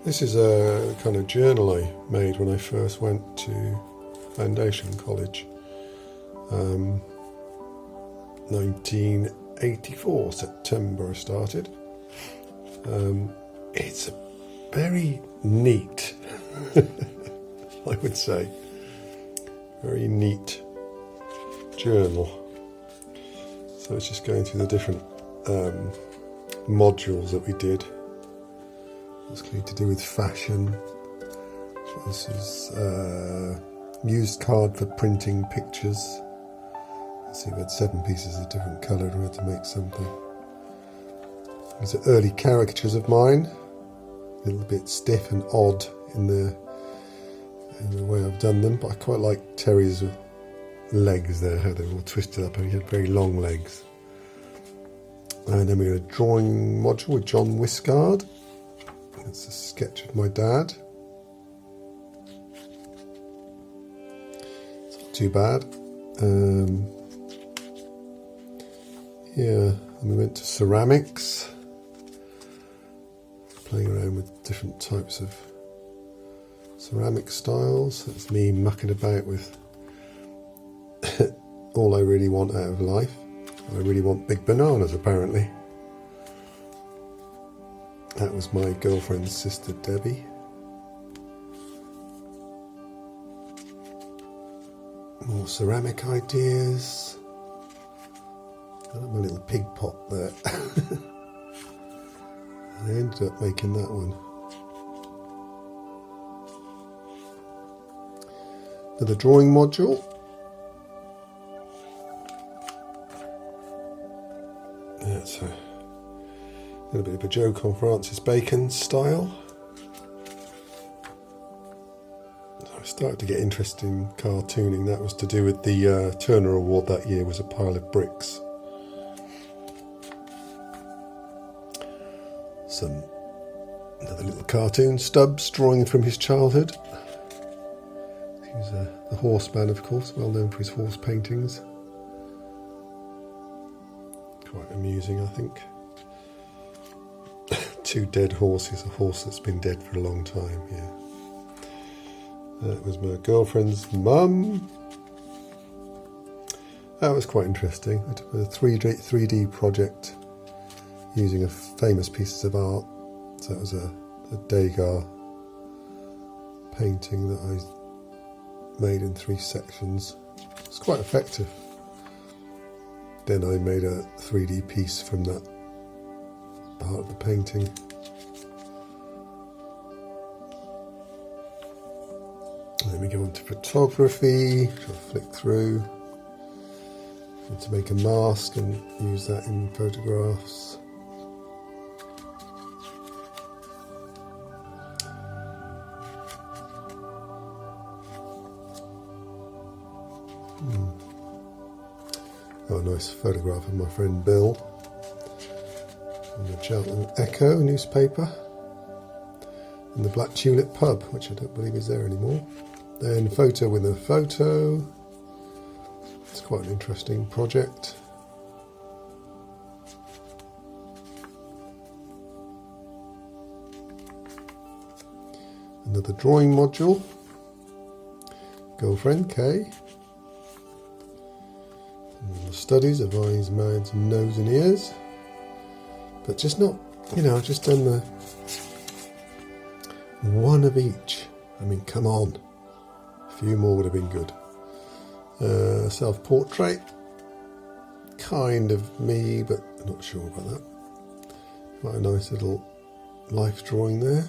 This is a kind of journal I made when I first went to foundation college. 1984, September I started. It's a very neat, I would say, very neat journal. So it's just going through the different modules that we did. Mostly to do with fashion. This is used card for printing pictures. See, we had 7 pieces of different colour and we had to make something. These are early caricatures of mine. A little bit stiff and odd in the way I've done them, but I quite like Terry's legs there, how they're all twisted up, and he had very long legs. And then we had a drawing module with John Wiscard. It's a sketch of my dad. It's not too bad. Yeah, and we went to ceramics, playing around with different types of ceramic styles. That's me mucking about with all I really want out of life. I really want big bananas, apparently. That was my girlfriend's sister, Debbie. More ceramic ideas. I like my little pig pot there. I ended up making that one. Another drawing module. That's a little bit of a joke on Francis Bacon's style. So I started to get interested in cartooning. That was to do with the Turner Award that year, was a pile of bricks. Another little cartoon, Stubbs, drawing from his childhood. He was the horseman, of course, well known for his horse paintings. Quite amusing, I think. 2 dead horses, a horse that's been dead for a long time, yeah. That was my girlfriend's mum. That was quite interesting. I did a 3D project using a famous pieces of art. So that was a Degas painting that I made in 3 sections. It's quite effective. Then I made a 3D piece from that part of the painting. And then we go on to photography, which I'll flick through. And to make a mask and use that in photographs. Oh, a nice photograph of my friend Bill from the Cheltenham Echo newspaper, and the Black Tulip pub, which I don't believe is there anymore. Then photo with a photo. It's quite an interesting project. Another drawing module. Girlfriend Kay. The studies of eyes, mouths, nose and ears, but just not, I've just done the one of each. I mean, come on, a few more would have been good. Self-portrait, kind of me, but I'm not sure about that. Quite a nice little life drawing there.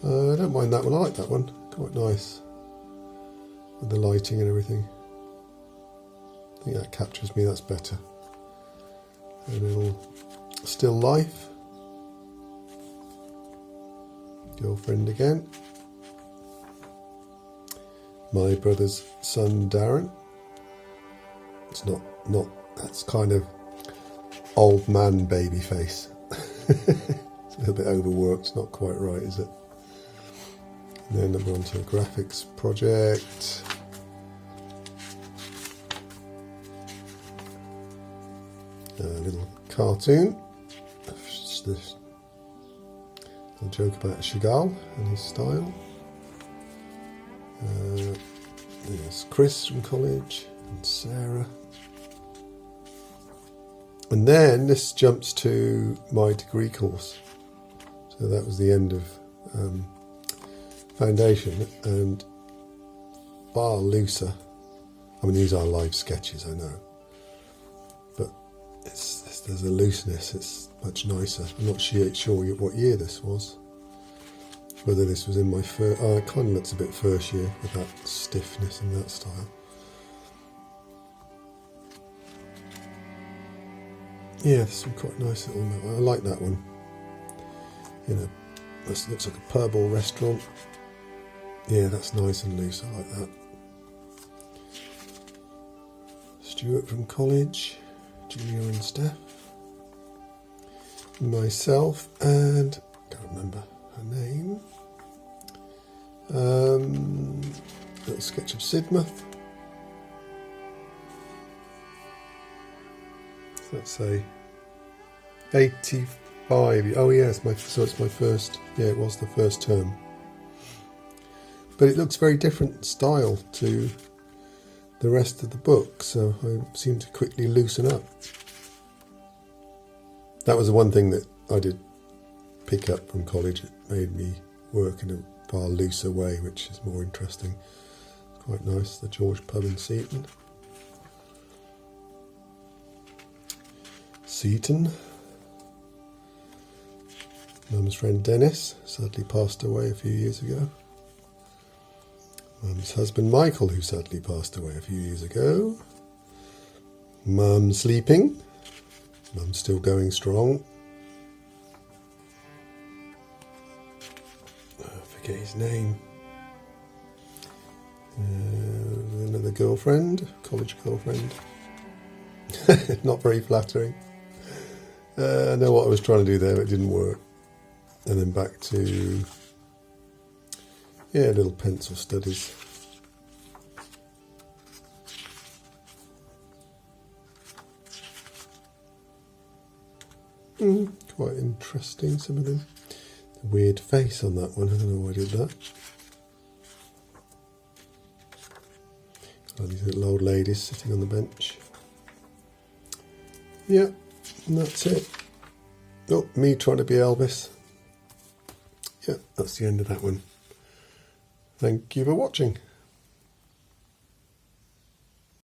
I don't mind that one, I like that one, quite nice. With the lighting and everything. I think that captures me, that's better. A little still life. Girlfriend again. My brother's son Darren. It's not that's kind of old man baby face. It's a little bit overworked, not quite right, is it? And then I'm on to a graphics project. A little cartoon of watch this. I'll joke about Chagall and his style. There's Chris from college and Sarah. And then this jumps to my degree course. So that was the end of foundation, and far looser. I mean, these are live sketches, I know. But there's a looseness, it's much nicer. I'm not sure what year this was. Whether this was in my first... Oh, it kind of looks a bit first year with that stiffness and that style. Yeah, this one quite nice little note. I like that one. You know, this looks like a pub or restaurant. Yeah, that's nice and loose. I like that. Stuart from college, Junior and Steph. Myself and can't remember her name. Little sketch of Sidmouth. Let's say 85. Oh yes, so it's my first. Yeah, it was the first term. But it looks very different style to the rest of the book, so I seem to quickly loosen up. That was the one thing that I did pick up from college. It made me work in a far looser way, which is more interesting. It's quite nice. The George Pub in Seaton. Mum's friend Dennis sadly passed away a few years ago. Mum's husband Michael, who sadly passed away a few years ago. Mum sleeping. Mum's still going strong. I forget his name. Another girlfriend, college girlfriend. Not very flattering. I know what I was trying to do there, but it didn't work. And then back to, little pencil studies. Quite interesting, some of them. The weird face on that one, I don't know why I did that. Got these little old ladies sitting on the bench. Yeah, and that's it. Oh, me trying to be Elvis. Yeah, that's the end of that one. Thank you for watching.